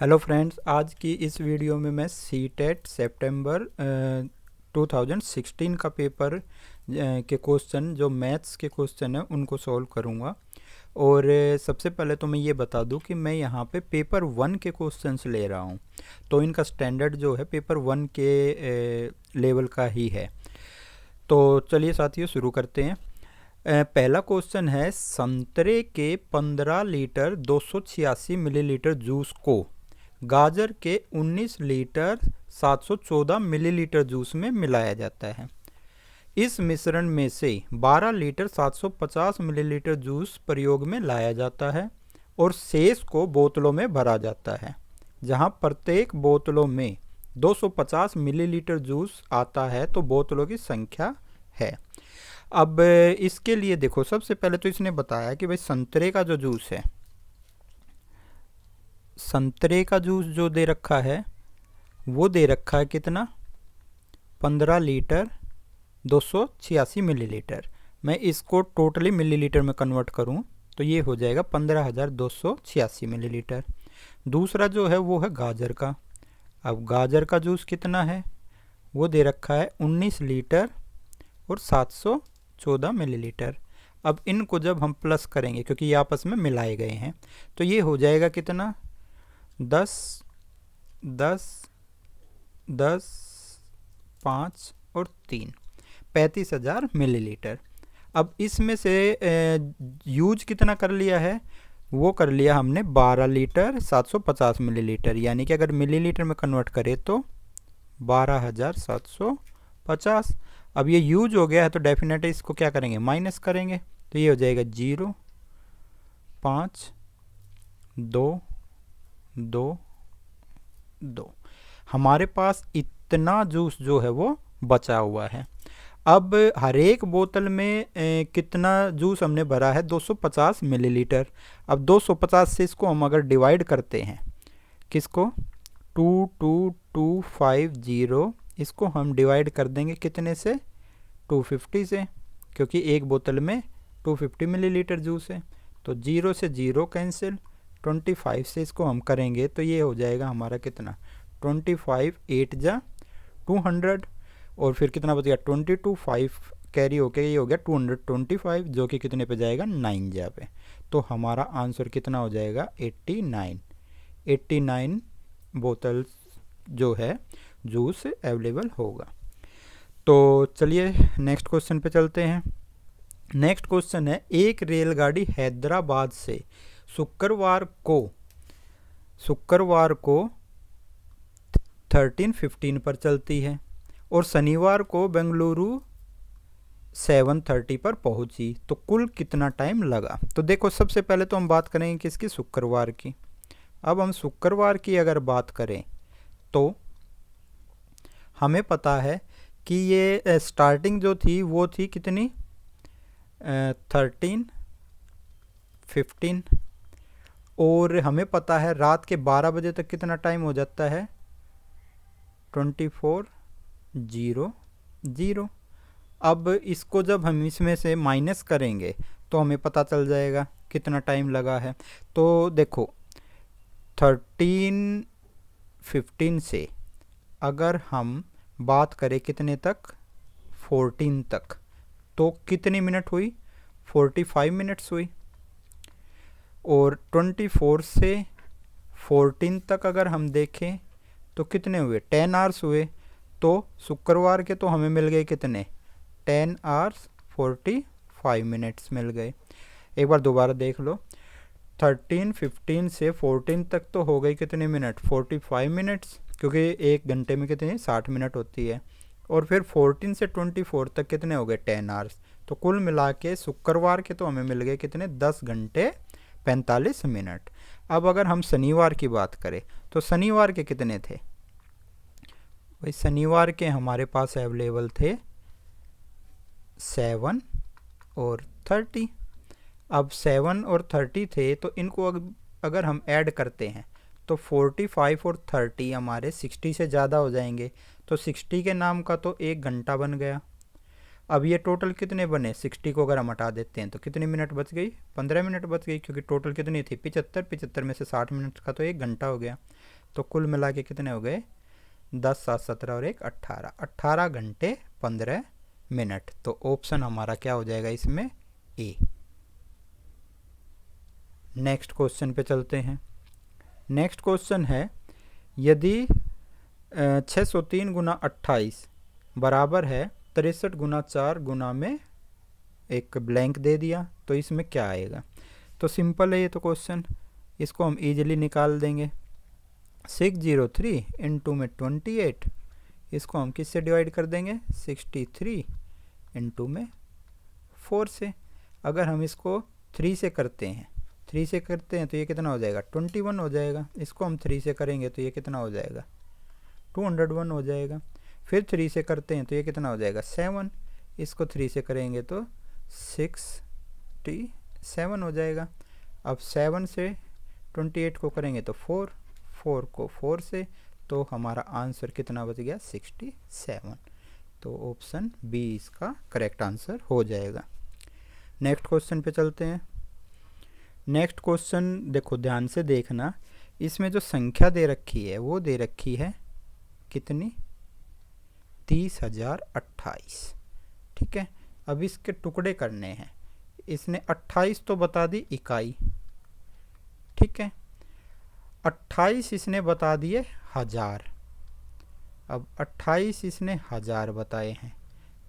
Hello friends, आज की इस वीडियो में मैं सीटेट सितंबर 2016 का पेपर के क्वेश्चन जो मैथ्स के क्वेश्चन हैं उनको सॉल्व करूंगा। और सबसे पहले तो मैं ये बता दूं कि मैं यहाँ पे पेपर 1 के क्वेश्चंस ले रहा हूँ, तो इनका स्टैंडर्ड जो है पेपर 1 के लेवल का ही है। तो चलिए साथियों शुरू करते हैं। पहला क्वेश्चन है, संतरे के 15 लीटर 286 मिलीलीटर जूस को गाजर के 19 लीटर 714 मिलीलीटर जूस में मिलाया जाता है। इस मिश्रण में से 12 लीटर 750 मिलीलीटर जूस प्रयोग में लाया जाता है और शेष को बोतलों में भरा जाता है, जहां प्रत्येक बोतलों में 250 मिलीलीटर जूस आता है, तो बोतलों की संख्या है। अब इसके लिए देखो, सबसे पहले तो इसने बताया कि भाई संतरे का जो जूस है, संतरे का जूस जो दे रखा है वो दे रखा है कितना, 15 लीटर 286 मिलीलीटर। मैं इसको टोटली मिलीलीटर में कन्वर्ट करूं तो ये हो जाएगा 15,286 मिलीलीटर। दूसरा जो है वो है गाजर का। अब गाजर का जूस कितना है, वो दे रखा है 19 लीटर और 714 मिलीलीटर। अब इनको जब हम प्लस करेंगे, क्योंकि ये आपस में मिलाए गए हैं, तो ये हो जाएगा कितना, 10 10 10 5 और 3, 35,000 मिलीलीटर। अब इसमें से यूज कितना कर लिया है, वो कर लिया हमने 12 लीटर 750 मिलीलीटर, यानी कि अगर मिलीलीटर में कन्वर्ट करें तो 12,750। अब ये यूज हो गया है तो डेफिनेटली इसको क्या करेंगे, माइनस करेंगे, तो ये हो जाएगा 0 5 2 2 2। हमारे पास इतना जूस जो है वो बचा हुआ है। अब हर एक बोतल में कितना जूस हमने भरा है, 250 मिलीलीटर। अब 250 से इसको हम अगर डिवाइड करते हैं, किसको, 22250, इसको हम डिवाइड कर देंगे कितने से, 250 से, क्योंकि एक बोतल में 250 मिलीलीटर जूस है। तो 0 से 0 कैंसिल, 25 से इसको हम करेंगे तो ये हो जाएगा हमारा कितना, 25 8 जा 200, और फिर कितना बचेगा, 22 5 कैरी होके ये हो गया 225, जो कि कितने पे जाएगा, 9 जा पे। तो हमारा आंसर कितना हो जाएगा, 89 बोतल जो है जूस अवेलेबल होगा। तो चलिए नेक्स्ट क्वेश्चन पे चलते हैं। नेक्स्ट क्वेश्चन है, एक रेलगाड़ी हैदराबाद से शुक्रवार को 13:15 पर चलती है और शनिवार को बेंगलुरु 7:30 पर पहुंची, तो कुल कितना टाइम लगा। तो देखो, सबसे पहले तो हम बात करेंगे किसकी, शुक्रवार की। अब हम शुक्रवार की अगर बात करें तो हमें पता है कि ये स्टार्टिंग जो थी वो थी कितनी, 13:15, और हमें पता है रात के 12 बजे तक कितना टाइम हो जाता है, 24:00। अब इसको जब हम इसमें से माइनस करेंगे तो हमें पता चल जाएगा कितना टाइम लगा है। तो देखो, 13:15 से अगर हम बात करें कितने तक, 14 तक, तो कितनी मिनट हुई, 45 मिनट्स हुई। और 24 से 14 तक अगर हम देखें तो कितने हुए, 10 आवर्स हुए। तो शुक्रवार के तो हमें मिल गए कितने, 10 आवर्स 45 मिनट्स मिल गए। एक बार दोबारा देख लो, 13:15 से 14 तक तो हो गई कितने मिनट, 45 मिनट्स, क्योंकि एक घंटे में कितनी 60 मिनट होती है। और फिर 14 से 24 तक कितने हो गए, 10 आवर्स। तो कुल मिला के शुक्रवार के तो हमें मिल गए कितने, 10 घंटे 45 मिनट। अब अगर हम शनिवार की बात करें तो शनिवार के कितने थे, भाई शनिवार के हमारे पास अवेलेबल थे 7 और 30। अब 7 और 30 थे, तो इनको अगर हम ऐड करते हैं तो 45 और 30 हमारे 60 से ज़्यादा हो जाएंगे। तो 60 के नाम का तो 1 घंटा बन गया। अब ये टोटल कितने बने, 60 को अगर हम हटा देते हैं तो कितनी मिनट बच गई, 15 मिनट बच गई, क्योंकि टोटल कितनी थी 75 में से 60 मिनट का तो 1 घंटा हो गया। तो कुल मिला के कितने हो गए, 10 7 17 और 1 18, 18 घंटे 15 मिनट। तो ऑप्शन हमारा क्या हो जाएगा इसमें, ए। नेक्स्ट क्वेश्चन पे चलते हैं। नेक्स्ट क्वेश्चन है, यदि 603 गुना 28 बराबर है 63 गुना 4 गुना में एक ब्लैंक दे दिया, तो इसमें क्या आएगा। तो सिंपल है ये तो क्वेश्चन, इसको हम इजीली निकाल देंगे। 603 इंटू में 28, इसको हम किससे डिवाइड कर देंगे, 63 इंटू में 4 से। अगर हम इसको 3 से करते हैं, 3 से करते हैं तो ये कितना हो जाएगा, 21 हो जाएगा। इसको हम 3 से करेंगे तो ये कितना हो जाएगा, 201 हो जाएगा। फिर 3 से करते हैं तो ये कितना हो जाएगा, 7। इसको 3 से करेंगे तो 67 हो जाएगा। अब 7 से 28 को करेंगे तो 4, 4 को 4 से, तो हमारा आंसर कितना बच गया, 67। तो ऑप्शन बी इसका करेक्ट आंसर हो जाएगा। नेक्स्ट क्वेश्चन पे चलते हैं। नेक्स्ट क्वेश्चन देखो ध्यान से देखना, इसमें जो संख्या दे रखी है वो दे रखी है कितनी, 30,028। ठीक है, अब इसके टुकड़े करने हैं। इसने 28 तो बता दी इकाई, ठीक है, 28 इसने बता दिए हजार। अब 28 इसने हजार बताए हैं,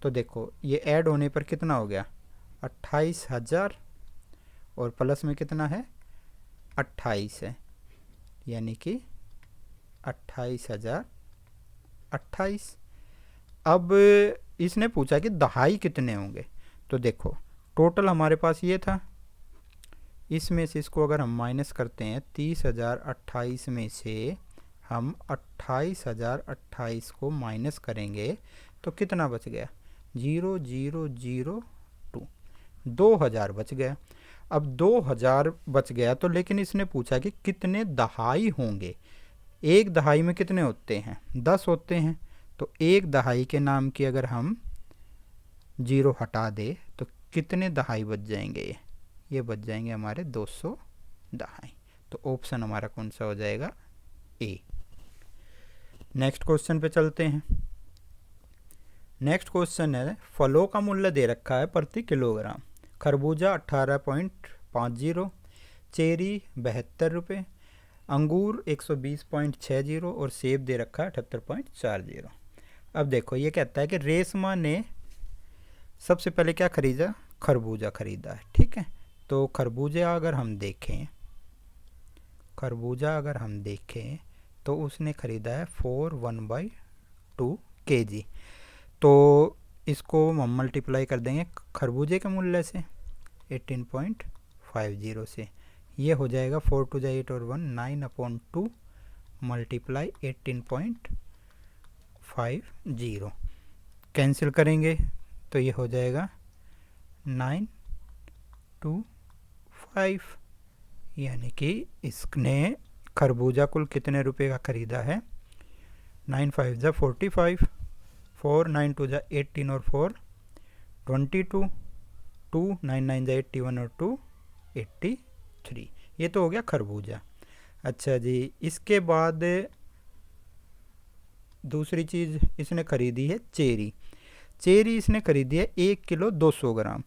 तो देखो ये ऐड होने पर कितना हो गया, 28,000 और प्लस में कितना है, 28 है, यानी कि 28,028। अब इसने पूछा कि दहाई कितने होंगे, तो देखो टोटल हमारे पास ये था, इसमें से इसको अगर हम माइनस करते हैं 30,028 में से हम 28,028 को माइनस करेंगे तो कितना बच गया, 0002, 2000 बच गया। अब 2000 बच गया तो लेकिन इसने पूछा कि कितने दहाई होंगे। एक दहाई में कितने होते हैं, 10 होते हैं, तो एक दहाई के नाम की अगर हम 0 हटा दे तो कितने दहाई बच जाएंगे, ये बच जाएंगे हमारे 200 दहाई। तो ऑप्शन हमारा कौन सा हो जाएगा, ए। नेक्स्ट क्वेश्चन पे चलते हैं। नेक्स्ट क्वेश्चन है, फलों का मूल्य दे रखा है प्रति किलोग्राम। खरबूजा 18.50, चेरी 72 रुपये, अंगूर 120.60 और सेब दे रखा है 78.40। अब देखो ये कहता है कि रेशमा ने सबसे पहले क्या खरीदा, खरबूजा खरीदा है, ठीक है। तो खरबूजा अगर हम देखें तो उसने खरीदा है 4/1/2 kg। तो इसको हम मल्टीप्लाई कर देंगे खरबूजे के मूल्य से 18.50 से, ये हो जाएगा 4 2 8 और 1 9/2 मल्टीप्लाई 18.50। कैंसिल करेंगे तो ये हो जाएगा 925, यानी कि इसने खरबूजा कुल कितने रुपए का खरीदा है, 9 5 जा 45, 4 9 2 जा 18 और 4 22, 2 9 9 जा 81 और 2 83। ये तो हो गया खरबूजा। अच्छा जी, इसके बाद दूसरी चीज़ इसने खरीदी है चेरी। चेरी इसने खरीदी है 1 किलो 200 ग्राम।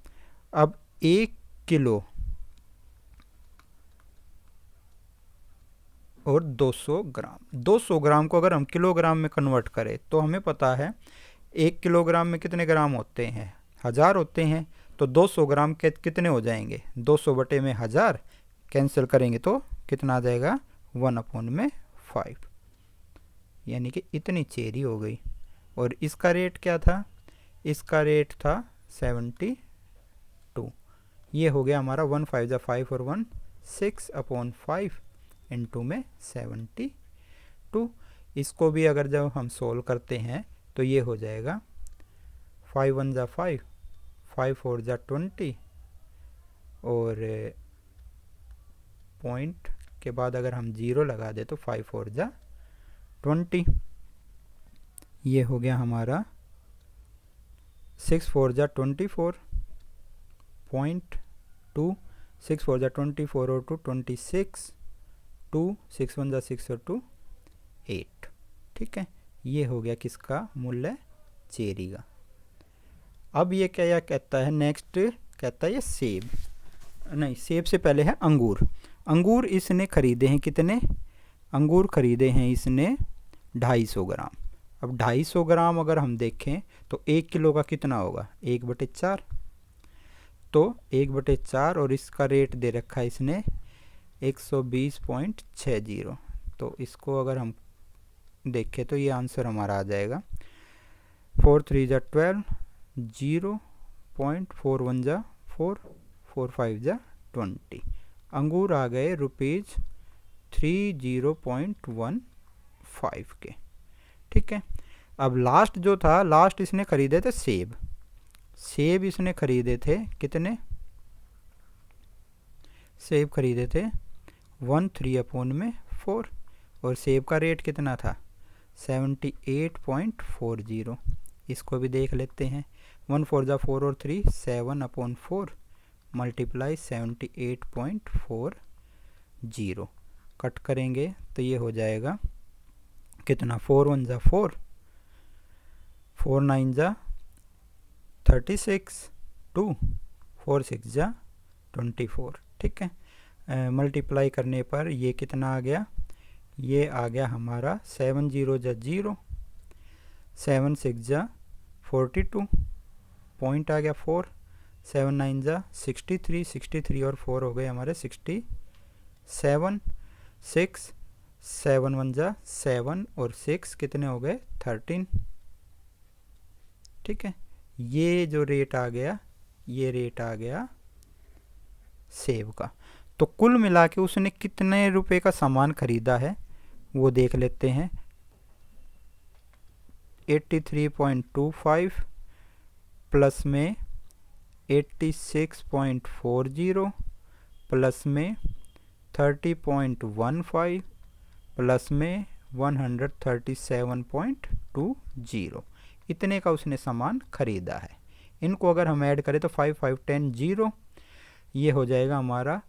अब 1 किलो और 200 ग्राम, 200 ग्राम को अगर हम किलोग्राम में कन्वर्ट करें तो हमें पता है 1 किलोग्राम में कितने ग्राम होते हैं, 1000 होते हैं। तो 200 ग्राम के कितने हो जाएंगे, 200 बटे में 1000, कैंसिल करेंगे तो कितना आ जाएगा, 1/5, यानी कि इतनी चेरी हो गई। और इसका रेट क्या था, इसका रेट था 72। ये हो गया हमारा 1 5 जा 5 और 1 6/5 इंटू में 72। इसको भी अगर जब हम सोल्व करते हैं तो ये हो जाएगा 5 1 जा 5, 5 4 जा 20 और पॉइंट के बाद अगर हम 0 लगा दे तो 5 4 जा 20। ये हो गया हमारा 6 4 जा 24 पॉइंट 2, 6 4 जा 24 और 2 26, 2 6 1 जा 6 और 2 8। ठीक है, ये हो गया किसका मूल्य, चेरी का। अब ये क्या कहता है, नेक्स्ट कहता है ये सेब, नहीं सेब से पहले है अंगूर। अंगूर इसने खरीदे हैं कितने, अंगूर खरीदे हैं इसने 250 ग्राम। अब 250 ग्राम अगर हम देखें तो 1 किलो का कितना होगा, 1/4। तो 1/4 और इसका रेट दे रखा है इसने 120.60। तो इसको अगर हम देखें तो ये आंसर हमारा आ जाएगा 4 3 जा 12, 0.41 जा 4, 4 5 जा 20। अंगूर आ गए ₹30.15 के। ठीक है, अब लास्ट जो था, लास्ट इसने खरीदे थे सेब। सेब इसने खरीदे थे कितने, सेब खरीदे थे 1/3/4 और सेब का रेट कितना था 78.40। इसको भी देख लेते हैं, 1 4 जा 4 और 3 7/4 मल्टीप्लाई 78.40। कट करेंगे तो ये हो जाएगा कितना, 4 1 जा 4, 4 9 जा 36, 2 4 6 जा 24। ठीक है, मल्टीप्लाई करने पर ये कितना आ गया, ये आ गया हमारा 7 0 जा 0, 7 6 जा 42, पॉइंट आ गया 4, 7 9 जा 63, 63 और 4 हो गए हमारे 67, 6 7 1 जा 7 और 6 कितने हो गए 13। ठीक है, ये जो रेट आ गया, ये रेट आ गया सेब का। तो कुल मिला के उसने कितने रुपए का सामान खरीदा है वो देख लेते हैं, 83.25 प्लस में 86.40 प्लस में 30.15 प्लस में 137.20, इतने का उसने सामान खरीदा है। इनको अगर हम ऐड करें तो 5 5 10 0, ये हो जाएगा हमारा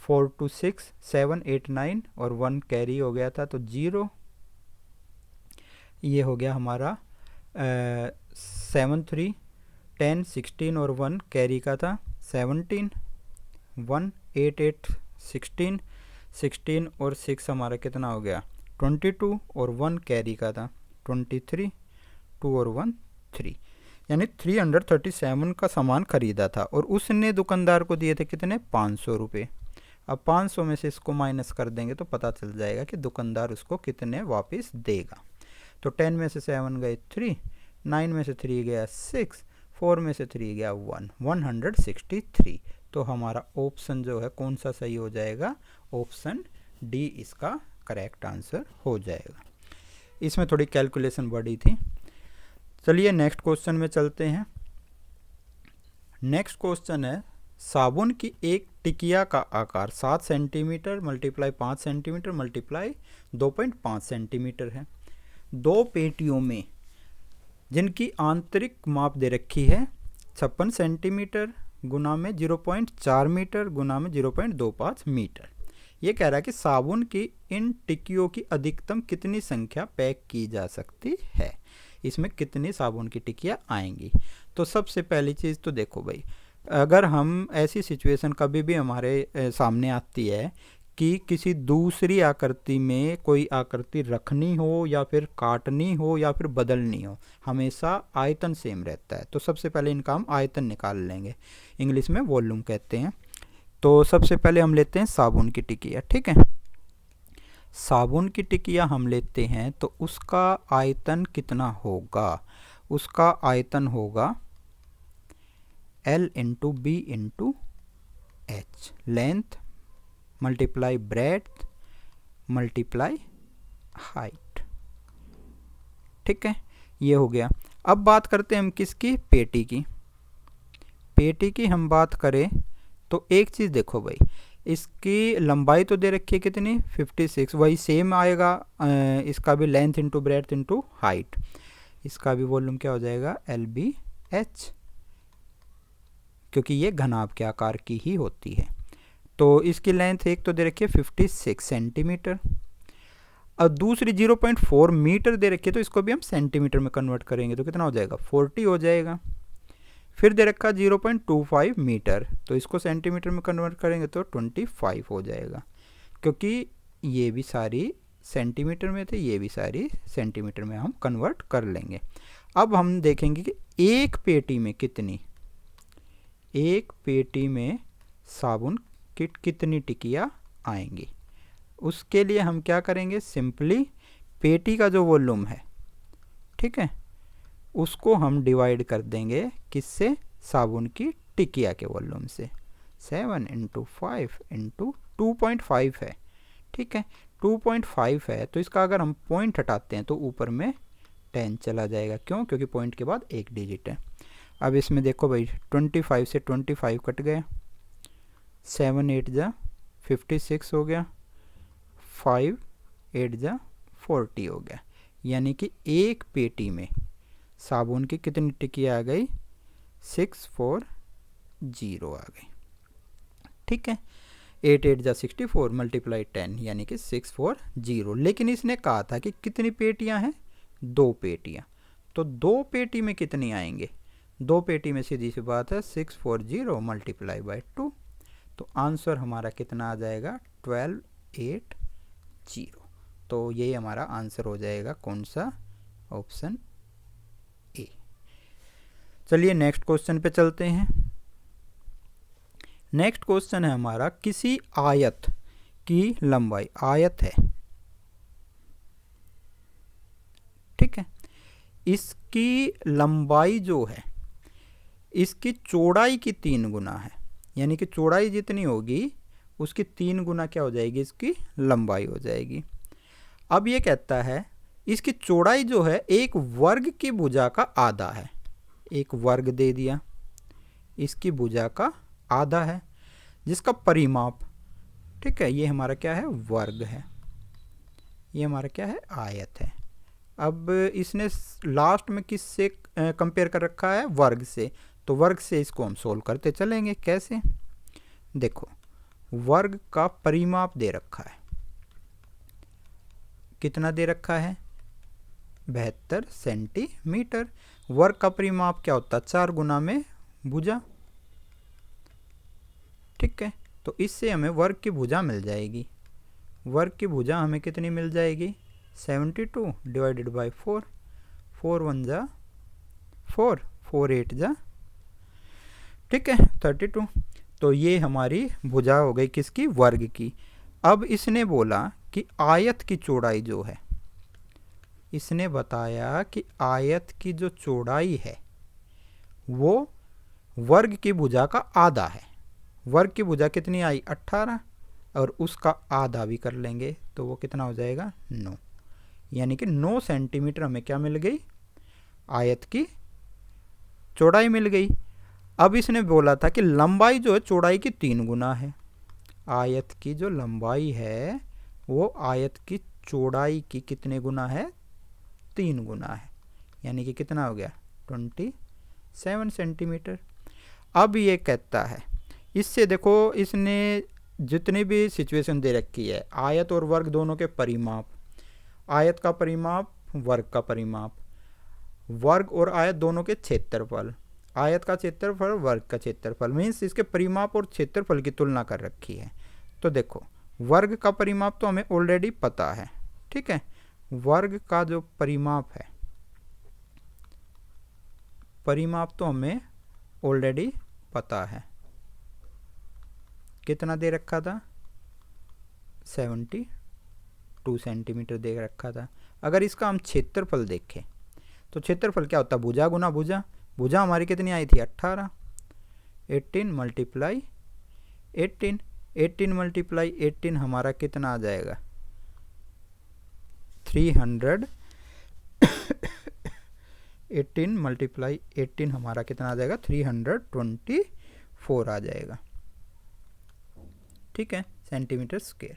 4 2 6 7 8 9 और 1 कैरी हो गया था तो 0, ये हो गया हमारा 7 3 10 16 और 1 कैरी का था 17, 1 8 8 16, 16 और 6 हमारा कितना हो गया 22 और 1 कैरी का था 23, 2 और 1 3, यानी 337 का सामान खरीदा था और उसने दुकानदार को दिए थे कितने 500 रुपये। अब 500 में से इसको माइनस कर देंगे तो पता चल जाएगा कि दुकानदार उसको कितने वापस देगा। तो 10 में से 7 गए 3, 9 में से 3 गया 6, 4 में से 3 गया 1, 163। तो हमारा ऑप्शन जो है कौन सा सही हो जाएगा, ऑप्शन डी इसका करेक्ट आंसर हो जाएगा। इसमें थोड़ी कैलकुलेशन बढ़ी थी। चलिए नेक्स्ट क्वेश्चन में चलते हैं। नेक्स्ट क्वेश्चन है, साबुन की एक टिकिया का आकार 7 centimetre multiply 5 centimetre multiply 2.5 centimetre है। दो पेटियों में जिनकी आंतरिक माप दे रखी है 56 सेंटीमीटर गुना में 0.4 मीटर गुना में 0.25 मीटर। ये कह रहा है कि साबुन की इन टिकियों की अधिकतम कितनी संख्या पैक की जा सकती है, इसमें कितनी साबुन की टिकियाँ आएंगी। तो सबसे पहली चीज़ तो देखो भाई, अगर हम ऐसी सिचुएशन कभी भी हमारे सामने आती है कि किसी दूसरी आकृति में कोई आकृति रखनी हो या फिर काटनी हो या फिर बदलनी हो, हमेशा आयतन सेम रहता है। तो सबसे पहले इनका हम आयतन निकाल लेंगे, इंग्लिश में वॉल्यूम कहते हैं। तो सबसे पहले हम लेते हैं साबुन की टिकिया। ठीक है, साबुन की टिकिया हम लेते हैं तो उसका आयतन कितना होगा, उसका आयतन होगा L into B into H, length multiply breadth multiply height. ठीक है, ये हो गया। अब बात करते हैं हम किसकी, पेटी की। पेटी की हम बात करें तो एक चीज़ देखो भाई, इसकी लंबाई तो दे रखी है कितनी 56, वही सेम आएगा इसका भी, length into breadth into height. इसका भी वॉल्यूम क्या हो जाएगा LBH, क्योंकि ये घनाभ के आकार की ही होती है। तो इसकी लेंथ एक तो दे रखी है 56 सेंटीमीटर। अब दूसरी 0.4 मीटर दे रखी है, तो इसको भी हम सेंटीमीटर में कन्वर्ट करेंगे तो कितना हो जाएगा, 40 हो जाएगा। फिर दे रखा 0.25 मीटर, तो इसको सेंटीमीटर में कन्वर्ट करेंगे तो 25 हो जाएगा, क्योंकि ये भी सारी सेंटीमीटर में थे, ये भी सारी सेंटीमीटर में हम कन्वर्ट कर लेंगे। अब हम देखेंगे कि एक पेटी में कितनी, एक पेटी में साबुन की कितनी टिकिया आएंगी। उसके लिए हम क्या करेंगे, सिंपली पेटी का जो वॉल्यूम है, ठीक है, उसको हम डिवाइड कर देंगे किससे, साबुन की टिकिया के वॉल्यूम से। 7 × 5 × 2.5 है, ठीक है, 2.5 है, तो इसका अगर हम पॉइंट हटाते हैं तो ऊपर में 10 चला जाएगा। क्यों, क्योंकि पॉइंट के बाद एक डिजिट है। अब इसमें देखो भाई, 25 से 25 कट गए, 7 8 जा 56 हो गया, 5 8 जा 40 हो गया। यानी कि एक पेटी में साबुन की कितनी टिकिया आ गई, 640 आ गई, ठीक है। 8 8 जा 64 मल्टीप्लाई 10 यानी कि 640। लेकिन इसने कहा था कि कितनी पेटियां हैं, 2 पेटियां, तो 2 पेटी में कितनी आएंगे, 2 पेटी में सीधी सी बात है 640 मल्टीप्लाई बाई 2, तो आंसर हमारा कितना आ जाएगा, 1280। तो ये हमारा आंसर हो जाएगा कौन सा, ऑप्शन ए। चलिए नेक्स्ट क्वेश्चन पे चलते हैं। नेक्स्ट क्वेश्चन है हमारा, किसी आयत की लंबाई, आयत है, ठीक है, इसकी लंबाई जो है इसकी चौड़ाई की 3 गुना है, यानी कि चौड़ाई जितनी होगी उसकी 3 गुना क्या हो जाएगी, इसकी लंबाई हो जाएगी। अब ये कहता है इसकी चौड़ाई जो है एक वर्ग की भुजा का आधा है, एक वर्ग दे दिया, इसकी भुजा का आधा है, जिसका परिमाप, ठीक है, ये हमारा क्या है, वर्ग है, ये हमारा क्या है, आयत है। अब इसने लास्ट में किससे कंपेयर कर रखा है, वर्ग से, तो वर्ग से इसको हम सोल्व करते चलेंगे। कैसे, देखो वर्ग का परिमाप दे रखा है, कितना दे रखा है, 72 सेंटीमीटर। वर्ग का परिमाप क्या होता है, 4 गुना में भुजा, ठीक है, तो इससे हमें वर्ग की भुजा मिल जाएगी। वर्ग की भुजा हमें कितनी मिल जाएगी, 72 डिवाइडेड बाई 4, 4 1 जा 4, 4 8 जा, ठीक है, 32। तो ये हमारी भुजा हो गई किसकी, वर्ग की। अब इसने बोला कि आयत की चौड़ाई जो है, इसने बताया कि आयत की जो चौड़ाई है वो वर्ग की भुजा का आधा है। वर्ग की भुजा कितनी आई, 18, और उसका आधा भी कर लेंगे तो वो कितना हो जाएगा, 9, यानी कि 9 सेंटीमीटर हमें क्या मिल गई, आयत की चौड़ाई मिल गई। अब इसने बोला था कि लंबाई जो है चौड़ाई की 3 गुना है, आयत की जो लंबाई है वो आयत की चौड़ाई की कितने गुना है, 3 गुना है, यानी कि कितना हो गया, 27 सेंटीमीटर। अब ये कहता है, इससे देखो इसने जितनी भी सिचुएशन दे रखी है, आयत और वर्ग दोनों के परिमाप, आयत का परिमाप, वर्ग का परिमाप, वर्ग और आयत दोनों के क्षेत्रफल, आयत का क्षेत्रफल, वर्ग का क्षेत्रफल, मीन्स इसके परिमाप और क्षेत्रफल की तुलना कर रखी है। तो देखो वर्ग का परिमाप तो हमें ऑलरेडी पता है, ठीक है, वर्ग का जो परिमाप है, परिमाप तो हमें ऑलरेडी पता है, कितना दे रखा था, 72 सेंटीमीटर दे रखा था। अगर इसका हम क्षेत्रफल देखें तो क्षेत्रफल क्या होता है, भुजा गुना भुजा, भुजा हमारी कितनी आई थी, 18, 18 मल्टीप्लाई 18, 18 मल्टीप्लाई 18 हमारा कितना आ जाएगा, 300, 18 मल्टीप्लाई 18 हमारा कितना आ जाएगा, 324 आ जाएगा, ठीक है, सेंटीमीटर स्क्वायर।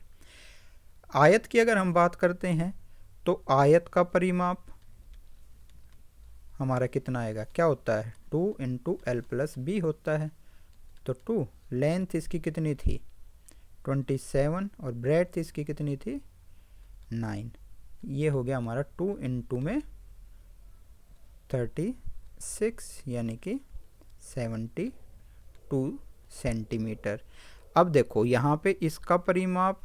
आयत की अगर हम बात करते हैं तो आयत का परिमाप हमारा कितना आएगा, क्या होता है, 2 × L + B होता है, तो 2, लेंथ इसकी कितनी थी, 27, और ब्रेड्थ इसकी कितनी थी, 9, ये हो गया हमारा 2 इंटू में 36 यानी कि 72 सेंटीमीटर। अब देखो यहाँ पे इसका परिमाप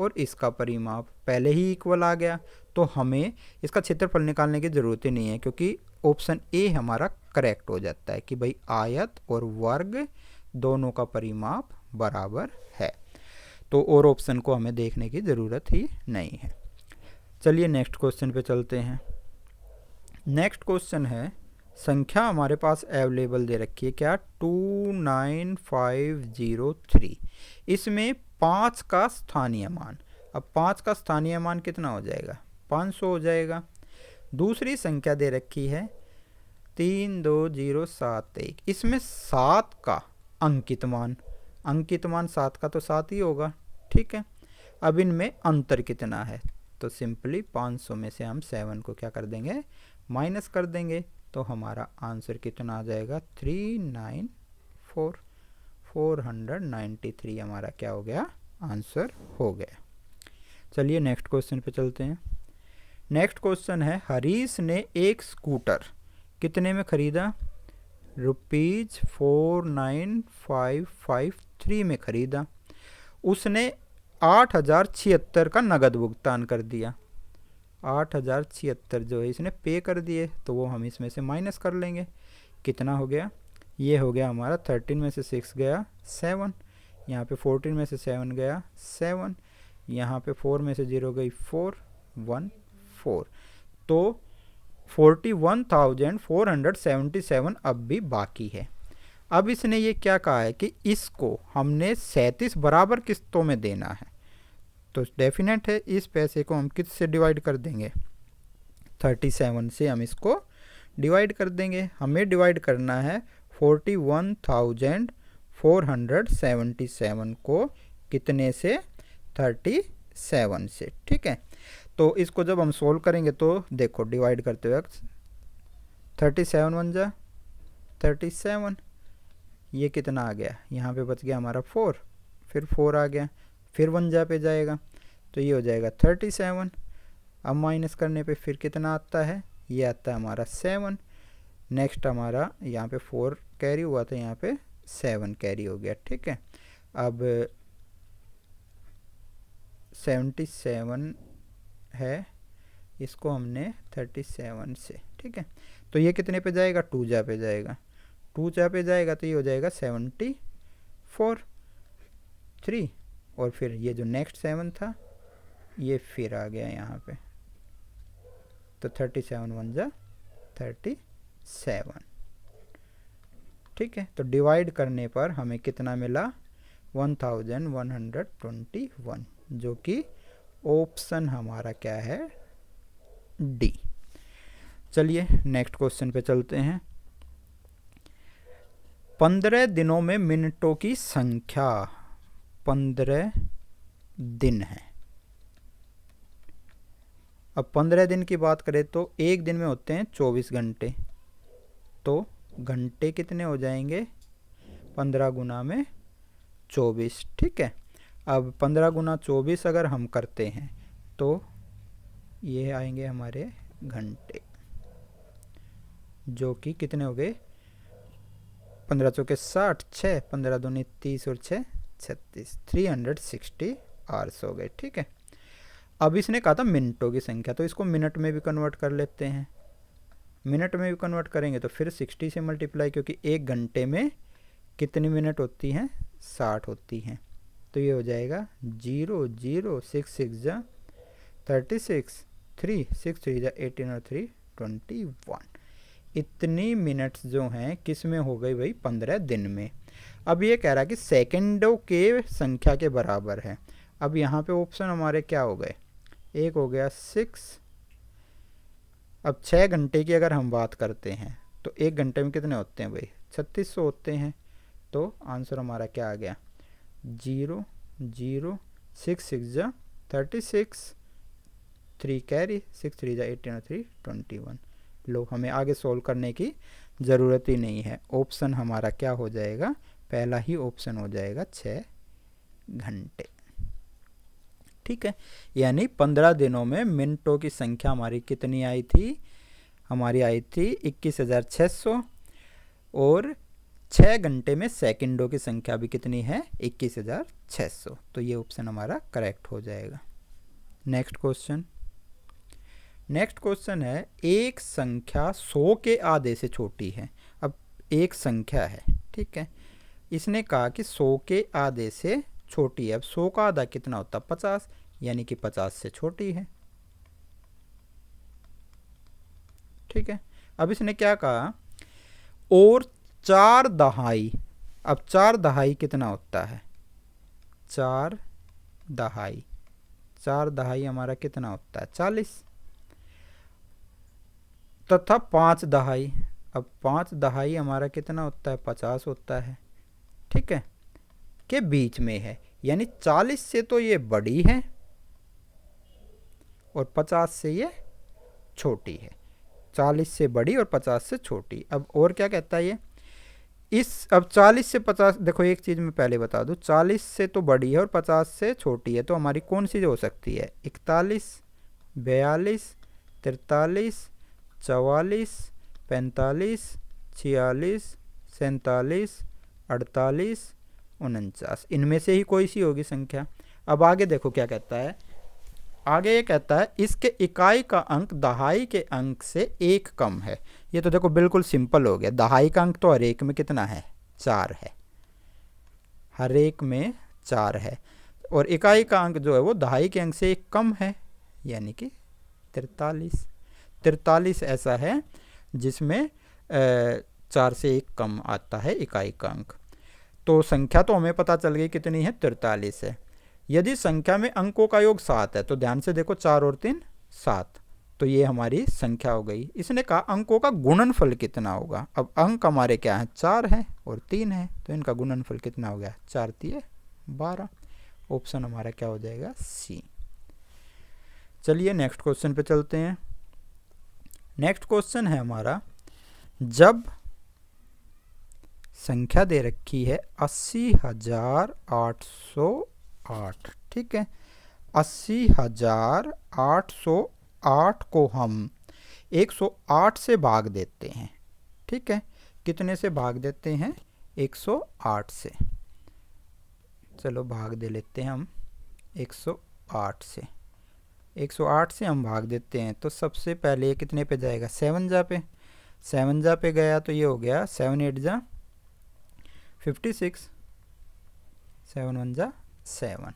और इसका परिमाप पहले ही इक्वल आ गया, तो हमें इसका क्षेत्रफल निकालने की ज़रूरत ही नहीं है, क्योंकि ऑप्शन ए हमारा करेक्ट हो जाता है कि भाई आयत और वर्ग दोनों का परिमाप बराबर है। तो और ऑप्शन को हमें देखने की ज़रूरत ही नहीं है। चलिए नेक्स्ट क्वेश्चन पे चलते हैं। नेक्स्ट क्वेश्चन है, संख्या हमारे पास अवेलेबल दे रखी है क्या, 29503। इसमें 5 का स्थानीय मान, अब 5 का स्थानीय मान कितना हो जाएगा, 500 हो जाएगा। दूसरी संख्या दे रखी है 32071, इसमें 7 का अंकित मान 7 का तो 7 ही होगा, ठीक है। अब इनमें अंतर कितना है, तो सिंपली 500 में से हम 7 को क्या कर देंगे, माइनस कर देंगे, तो हमारा आंसर कितना आ जाएगा 493 हमारा क्या हो गया, आंसर हो गया। चलिए नेक्स्ट क्वेश्चन पे चलते हैं। नेक्स्ट क्वेश्चन है, हरीश ने एक स्कूटर कितने में खरीदा, ₹49,553 में खरीदा। उसने 8,076 का नगद भुगतान कर दिया। 8,076 जो है इसने पे कर दिए, तो वो हम इसमें से माइनस कर लेंगे। कितना हो गया, ये हो गया हमारा 13 में से 6 गया 7, यहाँ पे 14 में से 7 गया 7, यहाँ पे 4 में से 0 गई 4 1 4, तो 41,477 अब भी बाकी है। अब इसने ये क्या कहा है कि इसको हमने 37 बराबर किस्तों में देना है, तो डेफिनेट है इस पैसे को हम किस से डिवाइड कर देंगे, 37 से हम इसको डिवाइड कर देंगे। हमें डिवाइड करना है 41,477 को कितने से, 37 से, ठीक है। तो इसको जब हम सोल्व करेंगे तो देखो डिवाइड करते वक्त 37 1 जा 37, ये कितना आ गया, यहाँ पे बच गया हमारा 4, फिर 4 आ गया, फिर 1 जा पे जाएगा, तो ये हो जाएगा 37। अब माइनस करने पे फिर कितना आता है, ये आता है हमारा 7। नेक्स्ट हमारा यहाँ पे 4 कैरी हुआ था, यहाँ पे 7 कैरी हो गया, ठीक है। अब 77 है, इसको हमने 37 से, ठीक है, तो ये कितने पे जाएगा, 2 जा पे जाएगा, 2 जा पे जाएगा, तो ये हो जाएगा 74 3, और फिर ये जो नेक्स्ट 7 था ये फिर आ गया यहाँ पे, तो 37 1 जा 37, ठीक है। तो डिवाइड करने पर हमें कितना मिला, 1121, जो कि ऑप्शन हमारा क्या है, डी। चलिए नेक्स्ट क्वेश्चन पे चलते हैं। 15 दिनों में मिनटों की संख्या 15 दिन है। अब 15 दिन की बात करें तो एक दिन में होते हैं 24 घंटे, तो घंटे कितने हो जाएंगे, 15 गुना में 24, ठीक है। अब 15 गुना 24 अगर हम करते हैं तो ये आएंगे हमारे घंटे, जो कि कितने हो गए, 15 चौके 60, 6 15 दूनी 30 और 6 36, 360 आवर्स हो गए, ठीक है। अब इसने कहा था मिनटों की संख्या, तो इसको मिनट में भी कन्वर्ट कर लेते हैं। मिनट में भी कन्वर्ट करेंगे तो फिर 60 से मल्टीप्लाई, क्योंकि एक घंटे में कितनी मिनट होती हैं, 60 होती हैं, तो ये हो जाएगा 0 0 6 6 जा 36, 3 6 3 जा 18 और 3 21। इतनी मिनट्स जो हैं किस में हो गई भाई, 15 दिन में। अब ये कह रहा है कि सेकंडों के संख्या के बराबर है। अब यहाँ पे ऑप्शन हमारे क्या हो गए, एक हो गया 6। अब 6 घंटे की अगर हम बात करते हैं तो एक घंटे में कितने होते हैं भाई, 3600 होते हैं, तो आंसर हमारा क्या आ गया, 0 0 6 6 जा 36, 3 कैरी 6 3 जा 18 और 3 21। लो, हमें आगे सोल्व करने की ज़रूरत ही नहीं है, ऑप्शन हमारा क्या हो जाएगा, पहला ही ऑप्शन हो जाएगा 6 घंटे। ठीक है। यानी 15 दिनों में मिनटों की संख्या हमारी कितनी आई थी? हमारी आई थी 21,600। और 6 घंटे में सेकंडों की संख्या भी कितनी है? 21,600। तो ये ऑप्शन हमारा करेक्ट हो जाएगा। Next question. नेक्स्ट क्वेश्चन है, एक संख्या 100 के आधे से छोटी है। अब एक संख्या है, ठीक है, इसने कहा कि 100 के आधे से छोटी है। अब 100 का आधा कितना होता है? 50, यानी कि 50 से छोटी है, ठीक है। अब इसने क्या कहा? और 4 दहाई। अब 4 दहाई कितना होता है? 4 दहाई, 4 दहाई हमारा कितना होता है? 40। तथा 5 दहाई। अब 5 दहाई हमारा कितना होता है? 50 होता है, ठीक है, के बीच में है। यानी 40 से तो ये बड़ी है और 50 से ये छोटी है। 40 से बड़ी और 50 से छोटी। अब और क्या कहता है ये? अब 40 से 50, देखो एक चीज़ मैं पहले बता दूं, 40 से तो बड़ी है और 50 से छोटी है, तो हमारी कौन सी हो सकती है? 41, 42, 43, 44, 45, 46, 47, 48, 49। इनमें से ही कोई सी होगी संख्या। अब आगे देखो क्या कहता है। आगे ये कहता है, इसके इकाई का अंक दहाई के अंक से 1 कम है। ये तो देखो बिल्कुल सिंपल हो गया। दहाई का अंक तो हर एक में कितना है? 4 है, हर एक में 4 है। और इकाई का अंक जो है वो दहाई के अंक से 1 कम है, यानी कि 43। 43 ऐसा है जिसमें 4 से 1 कम आता है इकाई का अंक। तो संख्या तो हमें पता चल गई कितनी है? 43 है। यदि संख्या में अंकों का योग 7 है, तो ध्यान से देखो, 4 और 3 7, तो ये हमारी संख्या हो गई। इसने कहा अंकों का गुणनफल कितना होगा। अब अंक हमारे क्या है? 4 है और 3 है, तो इनका गुणनफल कितना हो गया? 4 3 12। ऑप्शन हमारा क्या हो जाएगा? सी। चलिए नेक्स्ट क्वेश्चन पे चलते हैं। नेक्स्ट क्वेश्चन है हमारा, जब संख्या दे रखी है 80,808, ठीक है, 80,808 को हम 108 से भाग देते हैं, ठीक है। कितने से भाग देते हैं? 108 से। चलो भाग दे लेते हैं हम 108 से। 108 से हम भाग देते हैं, तो सबसे पहले ये कितने पे जाएगा? 7 जा पे। 7 जा पे गया तो ये हो गया 7 8 जा 56, 7 1 जा 7,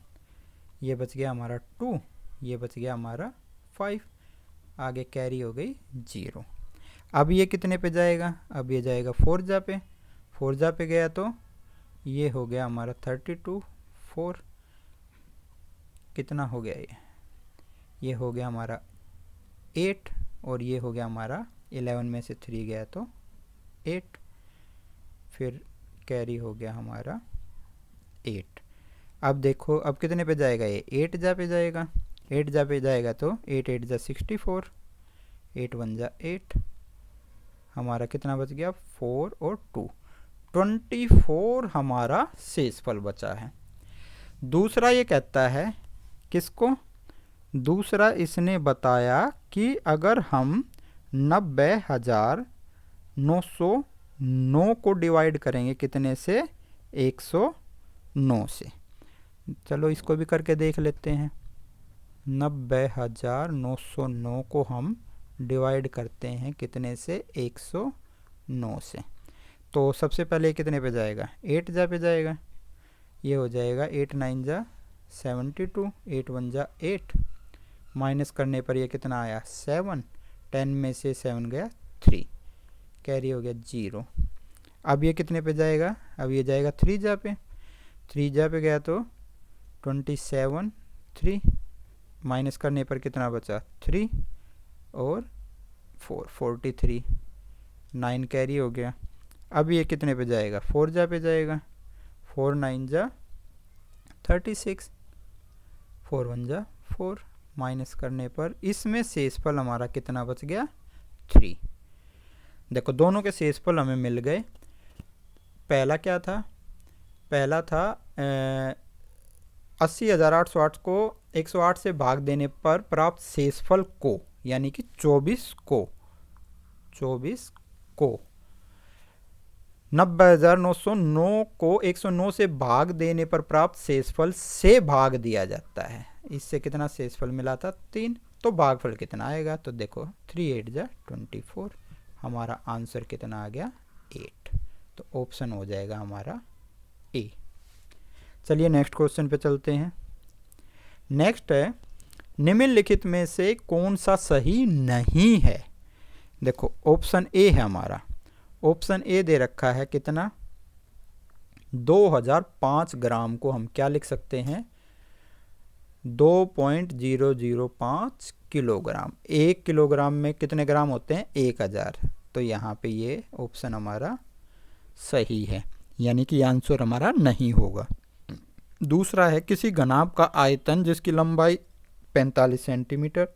ये बच गया हमारा 2, ये बच गया हमारा 5, आगे कैरी हो गई 0। अब ये कितने पे जाएगा? अब ये जाएगा 4 जा पे। 4 जा पे गया तो ये हो गया हमारा 32, 4 कितना हो गया? ये हो गया हमारा 8, और ये हो गया हमारा 11 में से 3 गया तो 8, फिर कैरी हो गया हमारा 8। अब देखो अब कितने पे जाएगा? ये 8 जा पे जाएगा। 8 जा पे जाएगा तो 8 8 जा 64, 8 1 जा 8, हमारा कितना बच गया? 4 और 2, 24 हमारा शेषफल बचा है। दूसरा ये कहता है, किसको? दूसरा इसने बताया कि अगर हम 90,909 को डिवाइड करेंगे कितने से? 109 से। चलो इसको भी करके देख लेते हैं। 90,909 को हम डिवाइड करते हैं कितने से? 109 से। तो सबसे पहले कितने पे जाएगा? 8 जा पे जाएगा। ये हो जाएगा 8 9 जा 72, 8 1 जा 8, माइनस करने पर ये कितना आया? 7, 10 में से 7 गया 3, कैरी हो गया 0। अब ये कितने पे जाएगा? अब ये जाएगा 3 जा पे। 3 जा पे गया तो 27, 3, माइनस करने पर कितना बचा? 3 और 4, 43, 9 कैरी हो गया। अब ये कितने पे जाएगा? 4 जा पे जाएगा। 4 9 जा 36, 4 1 जा 4, माइनस करने पर इसमें शेषफल हमारा कितना बच गया? 3। देखो दोनों के शेषफल हमें मिल गए। पहला क्या था? पहला था 80,808 को 108 से भाग देने पर प्राप्त शेषफल को, यानी कि 24 को 90,909 को 109 से भाग देने पर प्राप्त शेषफल से भाग दिया जाता है। इससे कितना शेषफल मिला था? 3। तो भागफल कितना आएगा? तो देखो 3 8 जा 24, हमारा आंसर कितना आ गया? 8। तो ऑप्शन हो जाएगा हमारा ए। चलिए नेक्स्ट क्वेश्चन पे चलते हैं। नेक्स्ट है, निम्नलिखित में से कौन सा सही नहीं है? देखो ऑप्शन ए है हमारा। ऑप्शन ए दे रखा है कितना? 2005 ग्राम को हम क्या लिख सकते हैं? 2.005 किलोग्राम। 1 किलोग्राम में कितने ग्राम होते हैं? 1000। तो यहाँ पे ये ऑप्शन हमारा सही है, यानी कि आंसर हमारा नहीं होगा। दूसरा है, किसी घनाभ का आयतन जिसकी लंबाई 45 सेंटीमीटर,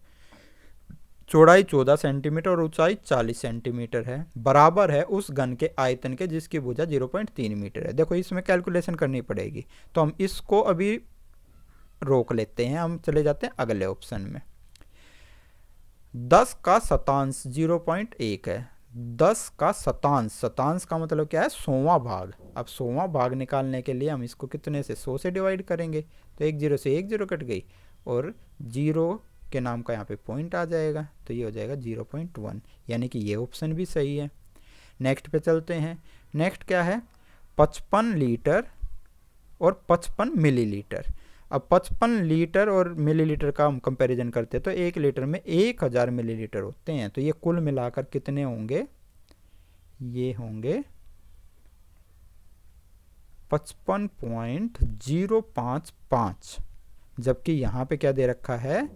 चौड़ाई 14 सेंटीमीटर और ऊंचाई 40 सेंटीमीटर है, बराबर है उस घन के आयतन के जिसकी भुजा 0.3 मीटर है। देखो इसमें कैलकुलेशन करनी पड़ेगी, तो हम इसको अभी रोक लेते हैं, हम चले जाते हैं अगले ऑप्शन में। 10 का शतांश 0.1 है। 10 का शतांश, शतांश का मतलब क्या है? 100वां भाग। अब 100वां भाग निकालने के लिए हम इसको कितने से? 100 से डिवाइड करेंगे, तो एक जीरो से एक जीरो कट गई और जीरो के नाम का यहाँ पे पॉइंट आ जाएगा, तो ये हो जाएगा 0.1, यानी कि ये ऑप्शन भी सही है। नेक्स्ट पे चलते हैं। नेक्स्ट क्या है? 55 लीटर और 55 मिलीलीटर। अब 55 लीटर और मिलीलीटर का हम कंपैरिजन करते हैं तो 1 लीटर में 1000 मिलीलीटर होते हैं, तो ये कुल मिलाकर कितने होंगे? ये होंगे 55.055, जबकि यहाँ पे क्या दे रखा है?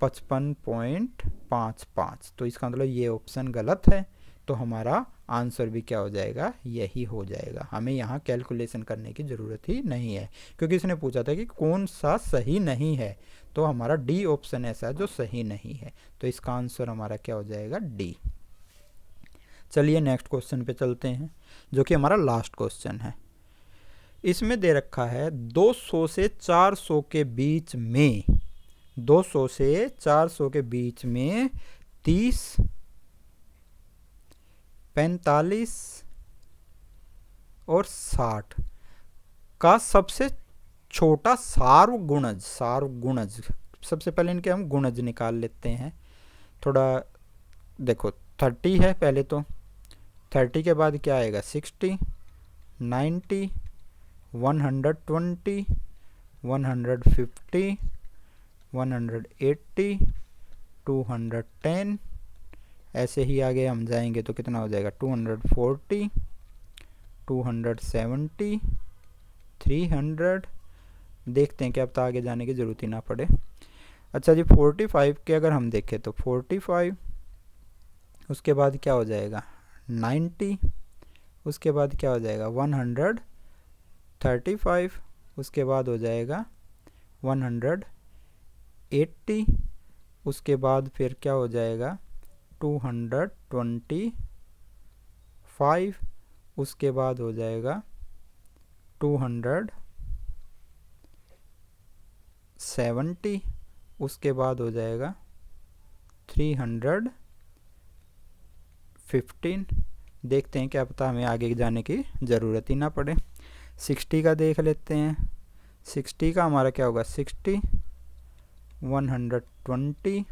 55.55। तो इसका मतलब ये ऑप्शन गलत है, तो हमारा आंसर भी क्या हो जाएगा? यही हो जाएगा। हमें यहाँ कैलकुलेशन करने की ज़रूरत ही नहीं है, क्योंकि इसने पूछा था कि कौन सा सही नहीं है, तो हमारा डी ऑप्शन ऐसा है जो सही नहीं है, तो इसका आंसर हमारा क्या हो जाएगा? डी। चलिए नेक्स्ट क्वेश्चन पे चलते हैं, जो कि हमारा लास्ट क्वेश्चन है। इसमें दे रखा है 200 से 400 के बीच में, 200 से 400 के बीच में 30, 45 और 60 का सबसे छोटा सार्वगुणज। सार्वगुणज, सबसे पहले इनके हम गुणज निकाल लेते हैं। थोड़ा देखो 30 है पहले, तो 30 के बाद क्या आएगा? 60, 90, 120, 150, 180, 210, ऐसे ही आगे हम जाएंगे तो कितना हो जाएगा? 240, 270, 300। देखते हैं कि अब तो आगे जाने की ज़रूरत ही ना पड़े। अच्छा जी, 45 के अगर हम देखें तो 45, उसके बाद क्या हो जाएगा? 90, उसके बाद क्या हो जाएगा? 135, उसके बाद हो जाएगा 180, उसके बाद फिर क्या हो जाएगा? 225, उसके बाद हो जाएगा 270, उसके बाद हो जाएगा 315। देखते हैं, क्या पता हमें आगे जाने की ज़रूरत ही ना पड़े। 60 का देख लेते हैं। 60 का हमारा क्या होगा? 60, 120,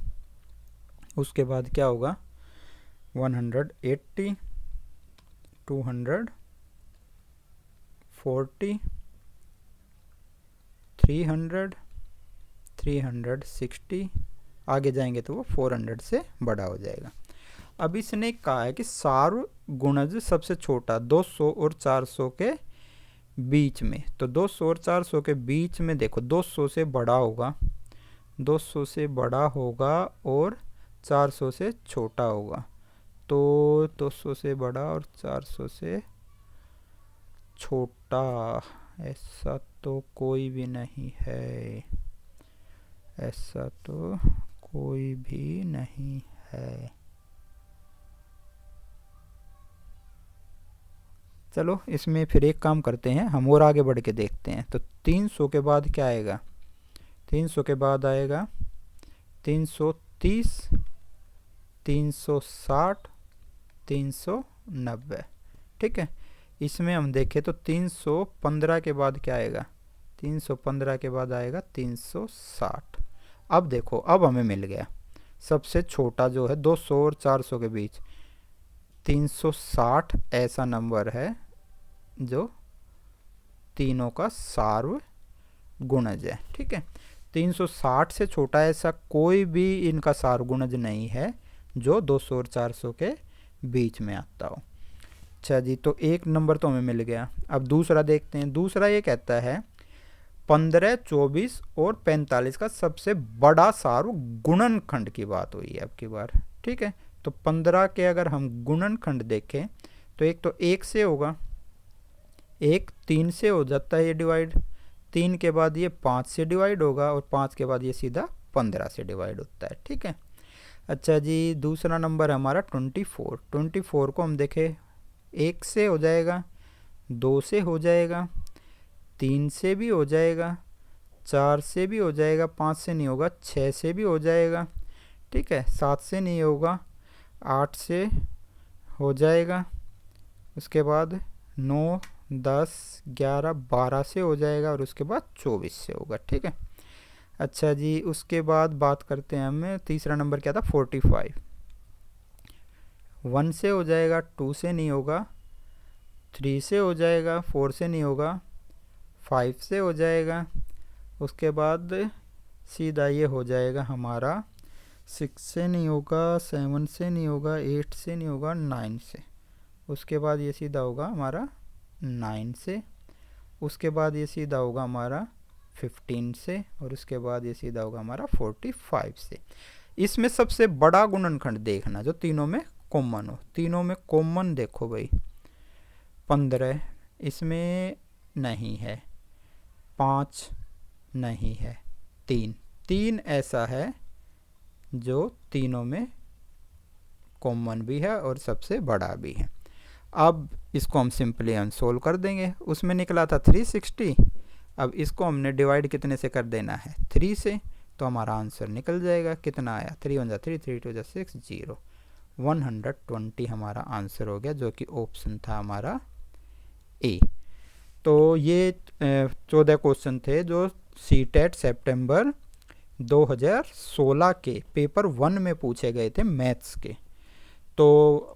उसके बाद क्या होगा? 180, 240, 300, 360, आगे जाएंगे तो वो 400 से बड़ा हो जाएगा। अब इसने कहा है कि सार्वगुणज सबसे छोटा 200 और 400 के बीच में, तो 200 और 400 के बीच में देखो 200 से बड़ा होगा, 200 से बड़ा होगा और 400 से छोटा होगा, तो 200 से बड़ा और 400 से छोटा, ऐसा तो कोई भी नहीं है, ऐसा तो कोई भी नहीं है। चलो इसमें फिर एक काम करते हैं, हम और आगे बढ़ के देखते हैं। तो 300 के बाद क्या आएगा? 300 के बाद आएगा 330, 360, 390। ठीक है, इसमें हम देखें तो 315 के बाद क्या आएगा, 315 के बाद आएगा 360। अब देखो, अब हमें मिल गया सबसे छोटा जो है 200 और 400 के बीच 360 ऐसा नंबर है जो तीनों का सार्व गुणज है। ठीक है, 360 से छोटा ऐसा कोई भी इनका सार्व गुणज नहीं है जो 200 और 400 के बीच में आता हो। अच्छा जी, तो एक नंबर तो हमें मिल गया। अब दूसरा देखते हैं। दूसरा ये कहता है 15, 24 और 45 का सबसे बड़ा सार्व गुणनखंड की बात हुई है अब की बार। ठीक है, तो 15 के अगर हम गुणनखंड देखें तो एक तो 1 से होगा, एक 3 से हो जाता है ये डिवाइड, 3 के बाद ये 5 से डिवाइड होगा और 5 के बाद ये सीधा 15 से डिवाइड होता है। ठीक है, अच्छा जी, दूसरा नंबर हमारा 24। 24 को हम देखें, 1 से हो जाएगा, 2 से हो जाएगा, 3 से भी हो जाएगा, 4 से भी हो जाएगा, 5 से नहीं होगा, 6 से भी हो जाएगा। ठीक है, 7 से नहीं होगा, 8 से हो जाएगा, उसके बाद 9, 10, 11, 12 से हो जाएगा और उसके बाद 24 से होगा। ठीक है, अच्छा जी, उसके बाद बात करते हैं हमें तीसरा नंबर क्या था, 45। 1 से हो जाएगा, 2 से नहीं होगा, 3 से हो जाएगा, 4 से नहीं होगा, 5 से हो जाएगा, उसके बाद सीधा ये हो जाएगा हमारा 6 से नहीं होगा, 7 से नहीं होगा, 8 से नहीं होगा, 9 से, उसके बाद ये सीधा होगा हमारा 9 से, उसके बाद ये सीधा होगा हमारा 15 से और उसके बाद ये सीधा होगा हमारा 45 से। इसमें सबसे बड़ा गुणनखंड देखना जो तीनों में कॉमन हो। तीनों में कॉमन देखो भाई, 15 इसमें नहीं है, 5 नहीं है, 3 ऐसा है जो तीनों में कॉमन भी है और सबसे बड़ा भी है। अब इसको हम सिंपली हम सोल्व कर देंगे। उसमें निकला था 360, अब इसको हमने डिवाइड कितने से कर देना है, 3 से, तो हमारा आंसर निकल जाएगा। कितना आया, 3 1 3, 3 2 6, 0, 120 हमारा आंसर हो गया, जो कि ऑप्शन था हमारा ए। तो ये 14 क्वेश्चन थे जो सीटेट सितंबर 2016 के पेपर 1 में पूछे गए थे मैथ्स के। तो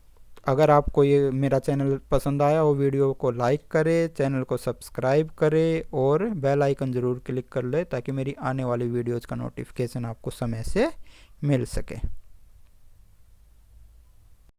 अगर आपको ये मेरा चैनल पसंद आया हो, वीडियो को लाइक करें, चैनल को सब्सक्राइब करें और बेल आइकन ज़रूर क्लिक कर ले ताकि मेरी आने वाली वीडियोज़ का नोटिफिकेशन आपको समय से मिल सके।